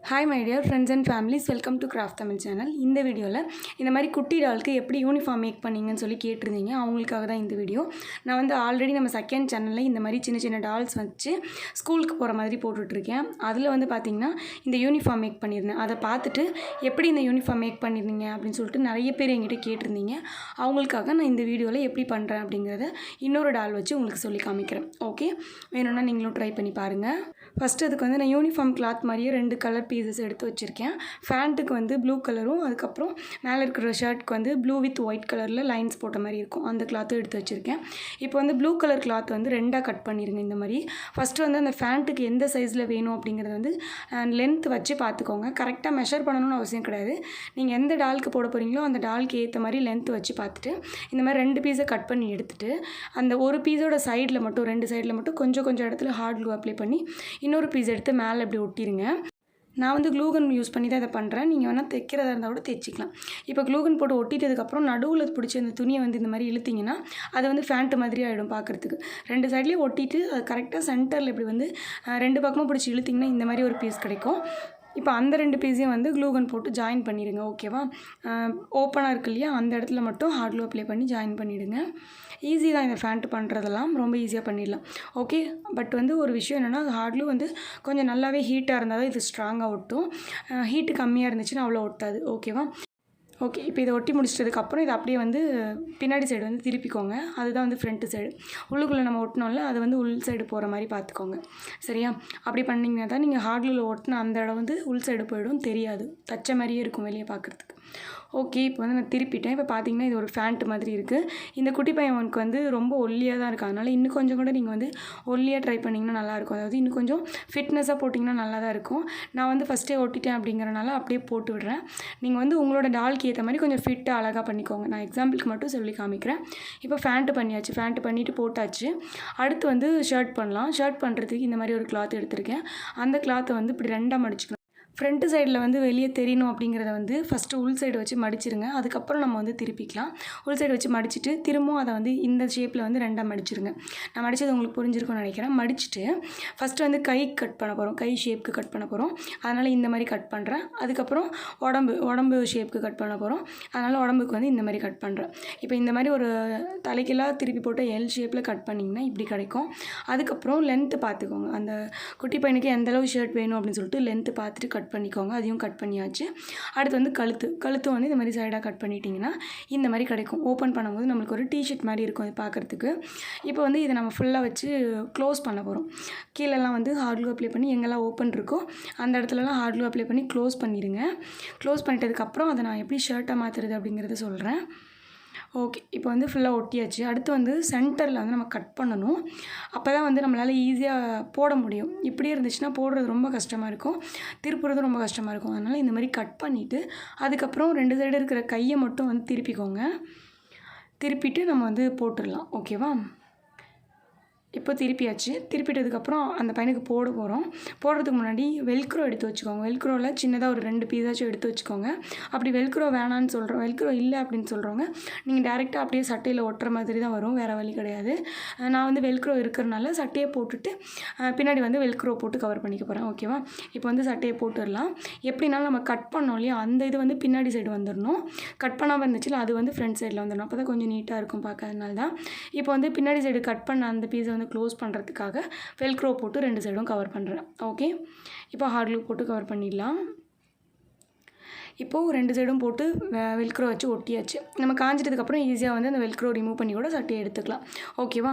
Hi my dear friends and families, welcome to craft Tamil channel. இந்த வீடியோவில் இந்த மாதிரி குட்டி டாலுக்கு எப்படி யூனிஃபார்ம் மேக் பண்ணிங்கன்னு சொல்லி கேட்டிருந்தீங்க. அவங்களுக்காக தான் இந்த வீடியோ. நான் வந்து ஆல்ரெடி நம்ம செகண்ட் சேனலில் இந்த மாதிரி சின்ன சின்ன டால்ஸ் வச்சு ஸ்கூலுக்கு போகிற மாதிரி போட்டுட்ருக்கேன். அதில் வந்து பார்த்திங்கன்னா இந்த யூனிஃபார்ம் மேக் பண்ணியிருந்தேன். அதை பார்த்துட்டு எப்படி இந்த யூனிஃபார்ம் மேக் பண்ணியிருந்தீங்க அப்படின்னு சொல்லிட்டு நிறைய பேர் என்கிட்ட கேட்டிருந்தீங்க. அவங்களுக்காக நான் இந்த வீடியோவில் எப்படி பண்ணுறேன் அப்படிங்கிறத இன்னொரு டால் வச்சு உங்களுக்கு சொல்லி காமிக்கிறேன். ஓகே, வேணும்னா நீங்களும் ட்ரை பண்ணி பாருங்கள். ஃபஸ்ட்டு அதுக்கு வந்து நான் யூனிஃபார்ம் கிளாத் மாதிரியே 2 கலர் பீசஸ் எடுத்து வச்சுருக்கேன். ஃபேண்ட்டுக்கு வந்து ப்ளூ கலரும், அதுக்கப்புறம் மேலே இருக்கிற ஷர்ட்க்கு வந்து ப்ளூ வித் ஒயிட் கலரில் லைன்ஸ் போட்ட மாதிரி இருக்கும், அந்த கிளாத்தும் எடுத்து வச்சுருக்கேன். இப்போ வந்து ப்ளூ கலர் கிளாத் வந்து 2ஆக கட் பண்ணிடுங்க. இந்த மாதிரி ஃபஸ்ட்டு வந்து அந்த ஃபேண்ட்டுக்கு எந்த சைஸில் வேணும் அப்படிங்கிறத வந்து லென்த் வச்சு பார்த்துக்கோங்க. கரெக்டாக மெஷர் பண்ணணும்னு அவசியம் கிடையாது. நீங்கள் எந்த டாலுக்கு போட போகிறீங்களோ அந்த டாலுக்கு ஏற்ற மாதிரி லென்த் வச்சு பார்த்துட்டு இந்த மாதிரி 2 பீஸை கட் பண்ணி எடுத்துகிட்டு அந்த ஒரு பீஸோட சைடில் மட்டும் 2 சைடில் மட்டும் கொஞ்சம் இடத்துல ஹார்ட் க்ளூ அப்ளை பண்ணி இன்னொரு பீஸ் எடுத்து மேலே அப்படி ஒட்டிடுங்க. நான் வந்து க்ளூகன் யூஸ் பண்ணி தான் இதை பண்ணுறேன். நீங்கள் வேணால் தைக்கிறதா இருந்தால் கூட தைச்சிக்கலாம். இப்போ க்ளூகன் போட்டு ஒட்டிட்டதுக்கப்புறம் நடுவில் பிடிச்சி அந்த துணியை வந்து இந்த மாதிரி இழுத்திங்கன்னா அது வந்து ஃபேண்ட்டு மாதிரி ஆகிடும் பார்க்குறதுக்கு. 2 சைட்லேயும் ஒட்டிட்டு அது கரெக்டாக சென்டரில் இப்படி வந்து 2 பக்கமும் பிடிச்சி இழுத்திங்கன்னா இந்த மாதிரி ஒரு பீஸ் கிடைக்கும். இப்போ அந்த 2 பீஸையும் வந்து க்ளூகன் போட்டு ஜாயின் பண்ணிடுங்க. ஓகேவா? ஓப்பனாக இருக்கு இல்லையா, அந்த இடத்துல மட்டும் ஹார்ட் க்ளூ அப்ளை பண்ணி ஜாயின் பண்ணிவிடுங்க. ஈஸி தான் இந்த ஃபேண்ட்டு பண்ணுறதெல்லாம், ரொம்ப ஈஸியாக பண்ணிடலாம். ஓகே, பட் வந்து ஒரு விஷயம் என்னென்னா ஹார்ட் க்ளூ வந்து கொஞ்சம் நல்லாவே ஹீட்டாக இருந்தால் தான் இது ஸ்ட்ராங்காக ஒட்டும். ஹீட்டு கம்மியாக இருந்துச்சுன்னா அவ்வளோ ஒட்டாது. ஓகேவா? ஓகே, இப்போ இதை ஒட்டி முடிச்சிட்டதுக்கப்புறம் இதை அப்படியே வந்து பின்னாடி சைடு வந்து திருப்பிக்கோங்க. அதுதான் வந்து ஃப்ரண்ட்டு சைடு. உள்ளுக்குள்ளே நம்ம ஒட்டினோம்ல, அது வந்து உள் சைடு போகிற மாதிரி பார்த்துக்கோங்க. சரியா? அப்படி பண்ணிங்கன்னா தான் நீங்கள் ஹார்ட் க்ளூவில் ஒட்டின அந்த இடம் வந்து உள் சைடு போயிடும், தெரியாது, தச்ச மாதிரியே இருக்கும் வெளியே பார்க்குறதுக்கு. ஓகே, இப்போ வந்து நான் திருப்பிட்டேன். இப்போ பார்த்தீங்கன்னா இது ஒரு ஃபேண்ட் மாதிரி இருக்குது. இந்த குட்டி பையனுக்கு வந்து ரொம்ப ஒல்லியாக தான் இருக்குது. அதனால் இன்னும் கொஞ்சம் கூட நீங்கள் வந்து ஒல்லியாக ட்ரை பண்ணிங்கன்னா நல்லாயிருக்கும். அதாவது இன்னும் கொஞ்சம் ஃபிட்னஸாக போட்டிங்கன்னா நல்லா தான் இருக்கும். நான் வந்து ஃபஸ்ட்டே ஒட்டிட்டேன் அப்படிங்கிறனால அப்படியே போட்டு விடுறேன். நீங்கள் வந்து உங்களோட டாலுக்கு ஏற்ற மாதிரி கொஞ்சம் ஃபிட்டாக அழகாக பண்ணிக்கோங்க. நான் எக்ஸாம்பிளுக்கு மட்டும் சொல்லி காமிக்கிறேன். இப்போ ஃபேண்ட்டு பண்ணியாச்சு, ஃபேண்ட்டு பண்ணிவிட்டு போட்டாச்சு. அடுத்து வந்து ஷர்ட் பண்ணலாம். ஷர்ட் பண்ணுறதுக்கு இந்த மாதிரி ஒரு கிளாத் எடுத்திருக்கேன். அந்த கிளாத்தை வந்து இப்படி 2ஆக மடிச்சுக்கணும். ஃப்ரண்ட்டு சைடில் வந்து வெளியே தெரியணும் அப்படிங்கிறத வந்து ஃபஸ்ட்டு உள் சைடு வச்சு மடிச்சிருங்க. அதுக்கப்புறம் நம்ம வந்து திருப்பிக்கலாம். உள் சைடு வச்சு மடிச்சுட்டு திரும்பவும் அதை வந்து இந்த ஷேப்பில் வந்து 2ஆக மடிச்சிருங்க. நான் மடித்தது உங்களுக்கு புரிஞ்சிருக்கும்னு நினைக்கிறேன். மடிச்சுட்டு ஃபஸ்ட்டு வந்து கை கட் பண்ண போகிறோம், கை ஷேப்புக்கு கட் பண்ண போகிறோம். அதனால் இந்த மாதிரி கட் பண்ணுறேன். அதுக்கப்புறம் உடம்பு ஷேப்புக்கு கட் பண்ண போகிறோம். அதனால் உடம்புக்கு வந்து இந்த மாதிரி கட் பண்ணுறேன். இப்போ இந்த மாதிரி ஒரு தலைக்கெல்லாம் திருப்பி போட்டு எல் ஷேப்பில் கட் பண்ணிங்கன்னா இப்படி கிடைக்கும். அதுக்கப்புறம் லென்த்து பார்த்துக்கோங்க. அந்த குட்டி பையனுக்கு எந்தளவு ஷர்ட் வேணும் அப்படின்னு சொல்லிட்டு லென்த்து பார்த்துட்டு கட் பண்ணிக்கோங்க. அதையும் கட் பண்ணியாச்சு. அடுத்து வந்து கழுத்து வந்து இந்த மாதிரி சைடாக கட் பண்ணிட்டிங்கன்னா இந்த மாதிரி கிடைக்கும். ஓப்பன் பண்ணும்போது நம்மளுக்கு ஒரு டிஷர்ட் மாதிரி இருக்கும் அது பார்க்குறதுக்கு. இப்போ வந்து இதை நம்ம ஃபுல்லாக வச்சு க்ளோஸ் பண்ண போகிறோம். கீழெல்லாம் வந்து ஹார்ட் க்ளூ அப்ளை பண்ணி எங்கெல்லாம் ஓப்பன் இருக்கோ அந்த இடத்துலலாம் ஹார்ட் க்ளூ அப்ளை பண்ணி க்ளோஸ் பண்ணிடுங்க. க்ளோஸ் பண்ணிட்டதுக்கப்புறம் அதை நான் எப்படி ஷர்ட்டாக மாற்றுறது அப்படிங்கிறத சொல்கிறேன். ஓகே, இப்போ வந்து ஃபுல்லாக ஒட்டியாச்சு. அடுத்து வந்து சென்டரில் வந்து நம்ம கட் பண்ணணும். அப்போ தான் வந்து நம்மளால் ஈஸியாக போட முடியும். இப்படியே இருந்துச்சுன்னா போடுறது ரொம்ப கஷ்டமாக இருக்கும், திருப்புறது ரொம்ப கஷ்டமாக இருக்கும். அதனால் இந்த மாதிரி கட் பண்ணிவிட்டு அதுக்கப்புறம் 2 சைடு இருக்கிற கையை மட்டும் வந்து திருப்பிக்கோங்க. திருப்பிட்டு நம்ம வந்து போட்டுடலாம். ஓகேவா? இப்போ திருப்பியாச்சு. திருப்பிட்டதுக்கப்புறம் அந்த பையனுக்கு போட போகிறோம். போடுறதுக்கு முன்னாடி வெல்க்ரோ எடுத்து வச்சுக்கோங்க. வெல்க்ரோவில் சின்னதாக ஒரு 2 பீஸாச்சும் எடுத்து வச்சுக்கோங்க. அப்படி வெல்க்ரோ வேணான்னு சொல்கிறோம், வெல்க்ரோ இல்லை அப்படின்னு சொல்கிறவங்க நீங்கள் டேரெக்டாக அப்படியே சட்டையில் ஒட்டுற மாதிரி தான் வரும், வேறு வழி கிடையாது. நான் வந்து வெல்க்ரோ இருக்கிறனால சட்டையை போட்டுட்டு பின்னாடி வந்து வெல்க்ரோ போட்டு கவர் பண்ணிக்க போகிறேன். ஓகேவா? இப்போ வந்து சட்டையை போட்டுடலாம். எப்படினாலும் நம்ம கட் பண்ணோம் இல்லையா, அந்த இது வந்து பின்னாடி சைடு வந்துடணும். கட் பண்ணாமல் இருந்துச்சுல அது வந்து ஃப்ரண்ட் சைடில் வந்துடணும். அப்போ தான் கொஞ்சம் நீட்டாக இருக்கும் பார்க்கறதுனால தான். இப்போ வந்து பின்னாடி சைடு கட் பண்ண அந்த பீஸை வந்து க்ளோஸ் பண்ணுறதுக்காக வெல்க்ரோ போட்டு 2 சைடும் கவர் பண்ணுறேன். ஓகே, இப்போ ஹார்ட் க்ளூ போட்டு கவர் பண்ணிடலாம். இப்போது 2 சைடும் போட்டு வெல்க்ரோ வச்சு ஒட்டியாச்சு. நம்ம காஞ்சிட்டதுக்கப்புறம் ஈஸியாக வந்து அந்த வெல்க்ரோ ரிமூவ் பண்ணி கூட சட்டையை எடுத்துக்கலாம். ஓகேவா?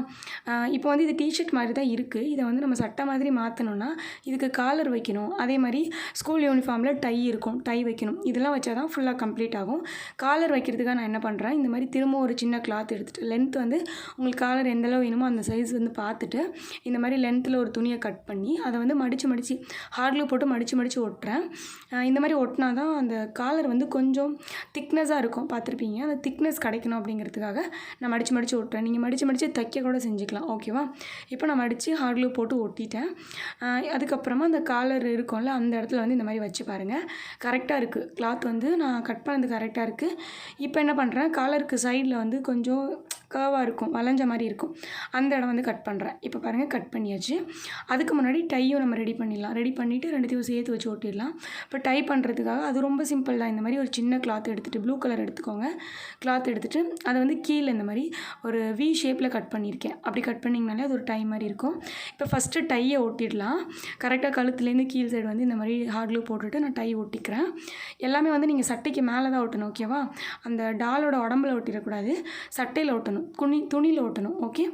இப்போ வந்து இது டிஷர்ட் மாதிரி தான் இருக்குது. இதை வந்து நம்ம சட்டை மாதிரி மாற்றணுன்னா இதுக்கு காலர் வைக்கணும். அதே மாதிரி ஸ்கூல் யூனிஃபார்மில் டை இருக்கும், டை வைக்கணும். இதெல்லாம் வச்சா தான் ஃபுல்லாக கம்ப்ளீட் ஆகும். காலர் வைக்கிறதுக்காக நான் என்ன பண்ணுறேன், இந்த மாதிரி திரும்ப ஒரு சின்ன கிளாத் எடுத்துகிட்டு லென்த் வந்து உங்களுக்கு காலர் எந்தளவு வேணுமோ அந்த சைஸ் வந்து பார்த்துட்டு இந்த மாதிரி லென்த்தில் ஒரு துணியை கட் பண்ணி அதை வந்து மடித்து ஹார்ட் க்ளூ போட்டு மடித்து ஒட்டுறேன். இந்த மாதிரி ஒட்டினா தான் அந்த காலர் வந்து கொஞ்சம் திக்னஸாக இருக்கும் பார்த்துருப்பீங்க. அந்த திக்னஸ் கிடைக்கணும் அப்படிங்கிறதுக்காக நான் மடித்து ஒட்டுறேன். நீங்கள் மடித்து தைக்க கூட செஞ்சுக்கலாம். ஓகேவா? இப்போ நான் மடித்து ஹாட் க்ளூ போட்டு ஒட்டிட்டேன். அதுக்கப்புறமா அந்த காலர் இருக்கும்ல அந்த இடத்துல வந்து இந்த மாதிரி வச்சு பாருங்கள். கரெக்டாக இருக்குது. கிளாத் வந்து நான் கட் பண்ணது கரெக்டாக இருக்குது. இப்போ என்ன பண்ணுறேன், காலருக்கு சைடில் வந்து கொஞ்சம் கர்வாக இருக்கும், வளைஞ்ச மாதிரி இருக்கும். அந்த இடம் வந்து கட் பண்ணுறேன். இப்போ பாருங்கள் கட் பண்ணியாச்சு. அதுக்கு முன்னாடி டையும் நம்ம ரெடி பண்ணிடலாம். ரெடி பண்ணிவிட்டு ரெண்டுத்தையும் சேர்த்து வச்சு ஓட்டிடலாம். இப்போ டை பண்ணுறதுக்காக அது ரொம்ப சிம்பிள் தான். இந்த மாதிரி ஒரு சின்ன கிளாத் எடுத்துகிட்டு ப்ளூ கலர் எடுத்துக்கோங்க. கிளாத் எடுத்துகிட்டு அதை வந்து கீழே இந்த மாதிரி ஒரு வி ஷேப்பில் கட் பண்ணியிருக்கேன். அப்படி கட் பண்ணிங்கனாலே அது ஒரு டை மாதிரி இருக்கும். இப்போ ஃபஸ்ட்டு டையை ஒட்டிடலாம். கரெக்டாக கழுத்துலேருந்து கீழ் சைடு வந்து இந்த மாதிரி ஹாட் க்ளூ போட்டுட்டு நான் டை ஒட்டிக்கிறேன். எல்லாமே வந்து நீங்கள் சட்டைக்கு மேலே தான் ஒட்டணும். ஓகேவா? அந்த டாலோட உடம்புல ஒட்டிடக்கூடாது, சட்டையில் ஒட்டணும், துணியில் ஒட்டணும். ஓகே.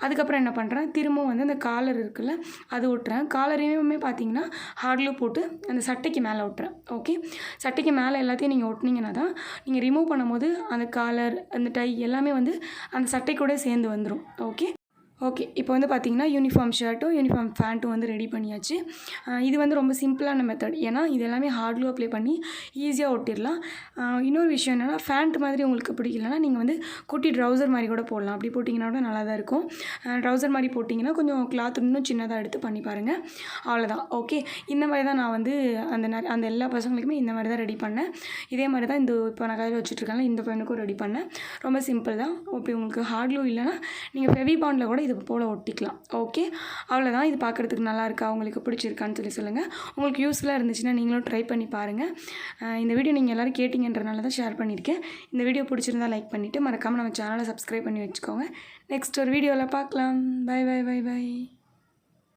அதுக்கப்புறம் என்ன பண்ணுறேன், திரும்பவும் வந்து அந்த காலர் இருக்குல்ல அது ஒட்டுறேன். காலரையுமே பார்த்தீங்கன்னா ஹாட் க்ளூ போட்டு அந்த சட்டைக்கு மேலே ஒட்டுறேன். ஓகே. சட்டைக்கு மேலே எல்லாத்தையும் நீங்கள் ஒட்டினீங்கன்னா தான் நீங்கள் ரிமூவ் பண்ணும்போது அந்த காலர் அந்த டை எல்லாமே வந்து அந்த சட்டை கூட சேர்ந்து வந்துடும். ஓகே. இப்போ வந்து பார்த்திங்கன்னா யூனிஃபார்ம் ஷர்ட்டும் யூனிஃபார்ம் பேண்ட்டும் வந்து ரெடி பண்ணியாச்சு. இது வந்து ரொம்ப சிம்பிளான மெத்தட். ஏன்னா இது எல்லாமே ஹாட் க்ளூ அப்ளை பண்ணி ஈஸியாக ஒட்டிடலாம். இன்னொரு விஷயம் என்னென்னா, ஃபேண்ட் மாதிரி உங்களுக்கு பிடிக்கலன்னா நீங்கள் வந்து குட்டி ட்ரௌசர் மாதிரி கூட போடலாம். அப்படி போட்டிங்கன்னா கூட நல்லா தான் இருக்கும். ட்ரௌசர் மாதிரி போட்டிங்கன்னா கொஞ்சம் கிளாத் இன்னும் சின்னதாக எடுத்து பண்ணி பாருங்கள். அவ்வளோதான். ஓகே. இந்த மாதிரி தான் நான் வந்து அந்த எல்லா பசங்களுக்குமே இந்த மாதிரி தான் ரெடி பண்ணேன். இதே மாதிரி தான் இப்போ நான் கையில் வச்சுட்ருக்கேன்ல இந்த பையனுக்கும் ரெடி பண்ணேன். ரொம்ப சிம்பிள் தான். ஓகே. உங்களுக்கு ஹாட் க்ளூ இல்லைன்னா நீங்கள் ஃபெவி பாண்டில் கூட இது போல் ஒட்டிக்கலாம். ஓகே. அவ்வளோதான். இது பார்க்குறதுக்கு நல்லா இருக்கா, உங்களுக்கு பிடிச்சிருக்கான்னு சொல்லுங்கள். உங்களுக்கு யூஸ்ஃபுல்லாக இருந்துச்சுன்னா நீங்களும் ட்ரை பண்ணி பாருங்கள். இந்த வீடியோ நீங்கள் எல்லோரும் கேட்டிங்கன்றனால தான் ஷேர் பண்ணியிருக்கேன். இந்த வீடியோ பிடிச்சிருந்தா லைக் பண்ணிவிட்டு மறக்காமல் நம்ம சேனலை சப்ஸ்கிரைப் பண்ணி வச்சுக்கோங்க. நெக்ஸ்ட் ஒரு வீடியோவில் பார்க்கலாம். பை.